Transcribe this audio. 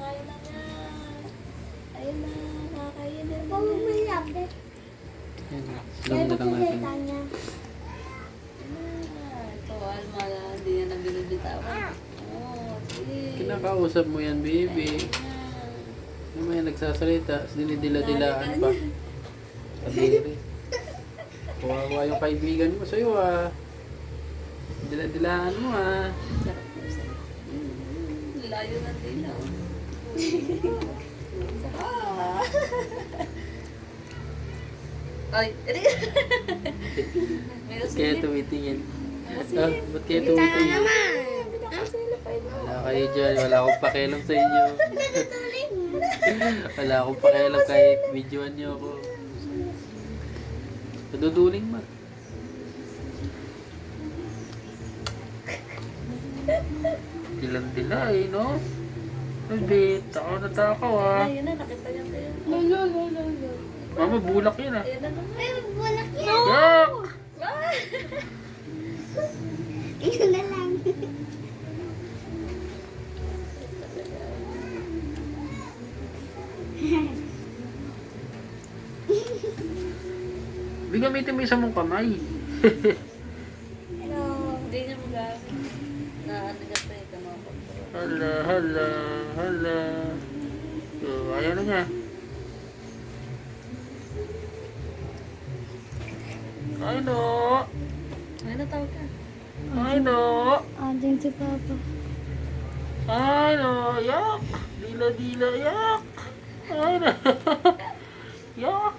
kaya na niya. Ayun na, nakakaya na niya. Pag may lapit. Yan na. Slow na lang natin. Niya. Ito, Alma, hindi niya na binibitawan. Oo, sige. Kinakausap mo yan, baby. Mamaya nagsasalita, dinidila-dilaan pa. Kadiri. Kawawa yung kaibigan mo sa'yo ah. Dila-dilaan mo ah. Sarap na sarap. Layo ng dilaw. Ay, meron Ba't kaya silip. tumitingin? Ah, ba't kaya tumitingin? Wala kayo dyan, wala akong pakialam sa inyo. Wala akong pakialam kahit videoan niyo ako. Naduduling ma. Dilang-dila eh, no? Ay, bet, takaw na takaw ah. Ayun na, nakita niya kayo. No. Mama, bulak yun ah. Ayun na naman. Ay, bulak yan. Yak! Yun na lang. Di gamitin mo isa mong kamay. Hello. Hindi niya magagamit. Na ano niya pa yung kamakontrol. Hala, hala, hala. So, ayaw na niya. Ay no! Ayun na, tawag ka. Ay no! Andyan si Papa. Ay no! Yak! Dila-dila, yak! Ay no! Yak!